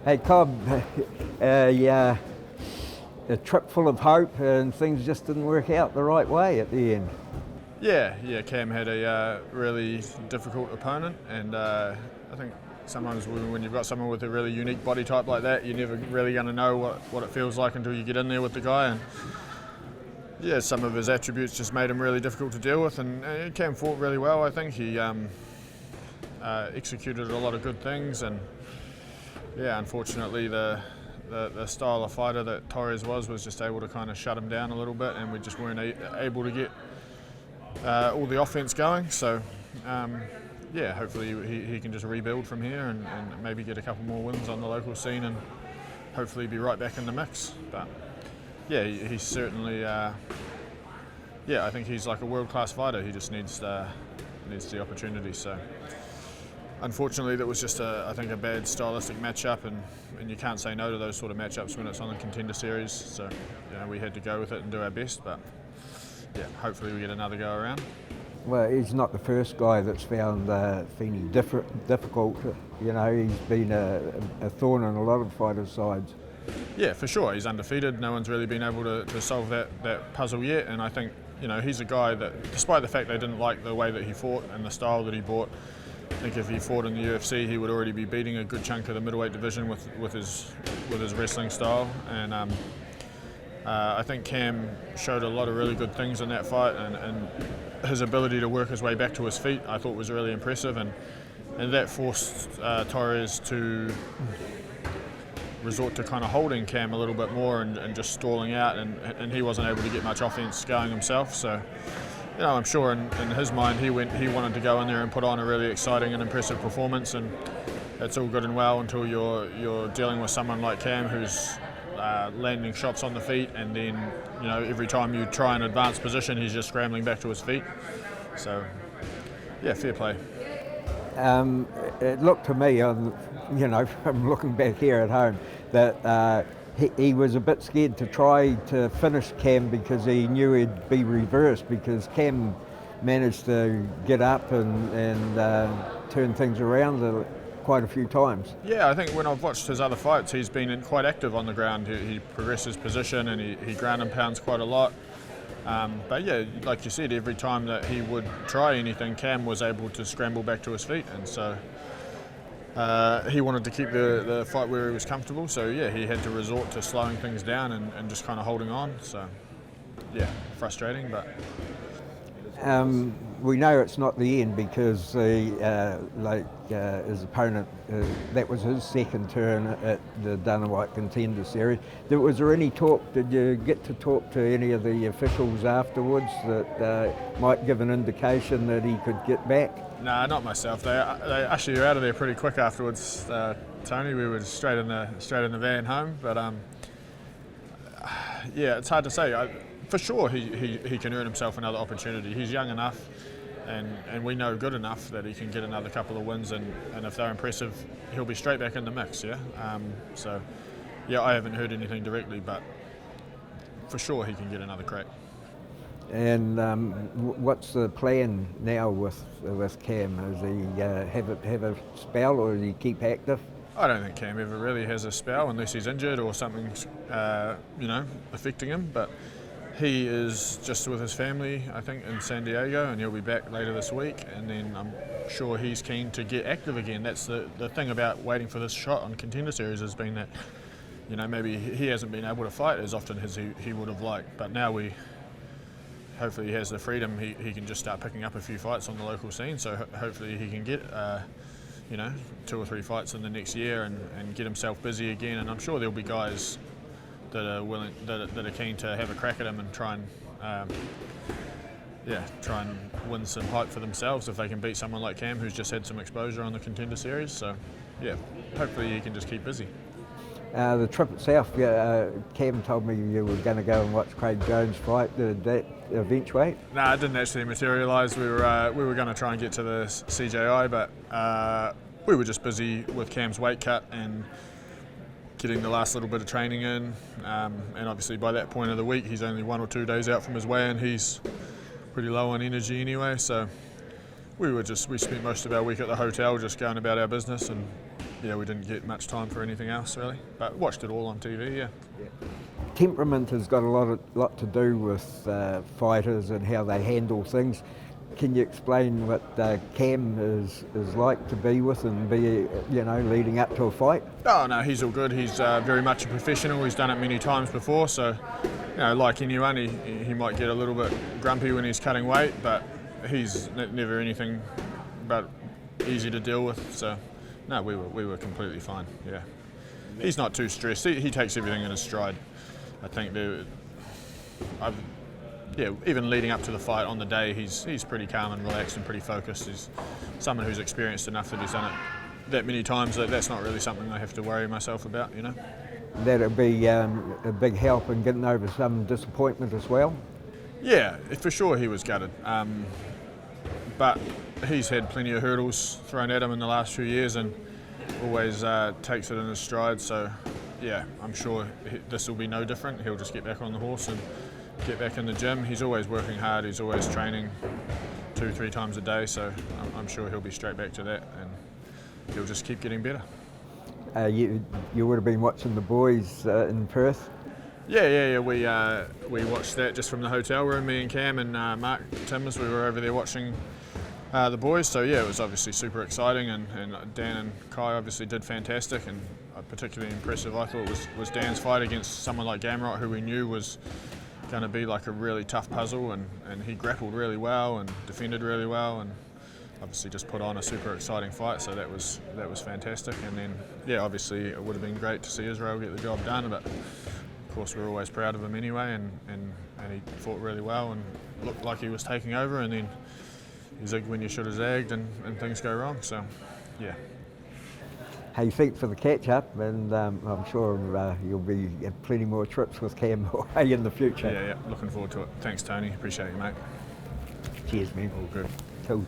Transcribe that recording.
Hey Cobb, yeah, a trip full of hope and things just didn't work out the right way at the end. Yeah, Cam had a really difficult opponent, and I think sometimes when you've got someone with a really unique body type like that, you're never really going to know what it feels like until you get in there with the guy. And yeah, some of his attributes just made him really difficult to deal with, and Cam fought really well. I think he executed a lot of good things, and yeah, unfortunately the style of fighter that Torres was just able to kind of shut him down a little bit, and we just weren't able to get all the offense going. So yeah, hopefully he can just rebuild from here and maybe get a couple more wins on the local scene and hopefully be right back in the mix. But yeah, he's certainly yeah, I think he's like a world-class fighter. He just needs the opportunity. So unfortunately, that was just I think a bad stylistic matchup, and you can't say no to those sort of matchups when it's on the Contender Series. So we had to go with it and do our best. But yeah, hopefully we get another go around. Well, he's not the first guy that's found Feeney difficult. He's been a thorn in a lot of fighters' sides. Yeah, for sure. He's undefeated. No one's really been able to solve that puzzle yet. And I think he's a guy that, despite the fact they didn't like the way that he fought and the style that he brought, I think if he fought in the UFC, he would already be beating a good chunk of the middleweight division with his wrestling style. And I think Cam showed a lot of really good things in that fight, and his ability to work his way back to his feet I thought was really impressive, and that forced Torres to resort to kind of holding Cam a little bit more and just stalling out, and he wasn't able to get much offense going himself. So I'm sure in his mind he wanted to go in there and put on a really exciting and impressive performance, and it's all good and well until you're dealing with someone like Cam who's landing shots on the feet, and then every time you try and advance position he's just scrambling back to his feet. So yeah, fair play. It looked to me, from looking back here at home, that he was a bit scared to try to finish Cam because he knew he'd be reversed, because Cam managed to get up and turn things around quite a few times. Yeah, I think when I've watched his other fights, he's been quite active on the ground. He progressed his position, and he ground and pounds quite a lot. But yeah, like you said, every time that he would try anything, Cam was able to scramble back to his feet, and so he wanted to keep the fight where he was comfortable. So yeah, he had to resort to slowing things down and just kind of holding on. So yeah, frustrating, but we know it's not the end, because his opponent, that was his second turn at the Dana White Contender Series. Was there any talk, did you get to talk to any of the officials afterwards that might give an indication that he could get back? Nah, not myself. They actually were out of there pretty quick afterwards, Tony. We were straight in the van home, but yeah, it's hard to say. For sure, he can earn himself another opportunity. He's young enough, and we know good enough that he can get another couple of wins, and if they're impressive, he'll be straight back in the mix. Yeah. So yeah, I haven't heard anything directly, but for sure he can get another crack. And what's the plan now with Cam? Does he have a spell, or does he keep active? I don't think Cam ever really has a spell unless he's injured or something's affecting him. But he is just with his family, I think, in San Diego, and he'll be back later this week. And then I'm sure he's keen to get active again. That's the thing about waiting for this shot on Contender Series, has been that maybe he hasn't been able to fight as often as he would have liked. But now hopefully he has the freedom. He can just start picking up a few fights on the local scene. So hopefully he can get 2 or 3 fights in the next year and get himself busy again. And I'm sure there'll be guys that are willing, that are keen to have a crack at him and try and win some hype for themselves if they can beat someone like Cam, who's just had some exposure on the Contender Series. So yeah, hopefully he can just keep busy. The trip itself, Cam told me you were going to go and watch Craig Jones fight. Did that eventuate? No, it didn't actually materialise. We were going to try and get to the CJI, but we were just busy with Cam's weight cut and getting the last little bit of training in. And obviously by that point of the week, he's only 1 or 2 days out from his weigh-in. He's pretty low on energy anyway, so we spent most of our week at the hotel just going about our business and we didn't get much time for anything else really, but watched it all on TV. Yeah. Temperament has got a lot to do with fighters and how they handle things. Can you explain what Cam is like to be with and be, leading up to a fight? Oh no, he's all good. He's very much a professional. He's done it many times before, so like anyone, he might get a little bit grumpy when he's cutting weight, but he's never anything but easy to deal with. So no, we were completely fine. Yeah, he's not too stressed. He takes everything in his stride. I think even leading up to the fight on the day, he's pretty calm and relaxed and pretty focused. He's someone who's experienced enough that he's done it that many times that that's not really something I have to worry myself about. That'd be a big help in getting over some disappointment as well. Yeah, for sure he was gutted. But he's had plenty of hurdles thrown at him in the last few years and always takes it in his stride. So yeah, I'm sure this will be no different. He'll just get back on the horse and get back in the gym. He's always working hard. He's always training 2-3 times a day. So I'm sure he'll be straight back to that and he'll just keep getting better. You would have been watching the boys in Perth? Yeah. We watched that just from the hotel room. Me and Cam and Mark Timmers, we were over there watching the boys. So yeah, it was obviously super exciting, and Dan and Kai obviously did fantastic, and particularly impressive I thought was Dan's fight against someone like Gamrot, who we knew was going to be like a really tough puzzle, and he grappled really well and defended really well, and obviously just put on a super exciting fight. So that was fantastic. And then yeah, obviously it would have been great to see Israel get the job done, but of course we're always proud of him anyway, and he fought really well and looked like he was taking over, and then he zigged when you should have zagged, and things go wrong. So yeah. How you feet for the catch-up, and I'm sure you'll be at plenty more trips with Cam away in the future. Yeah, looking forward to it. Thanks, Tony. Appreciate you, mate. Cheers, man. All good. Cool.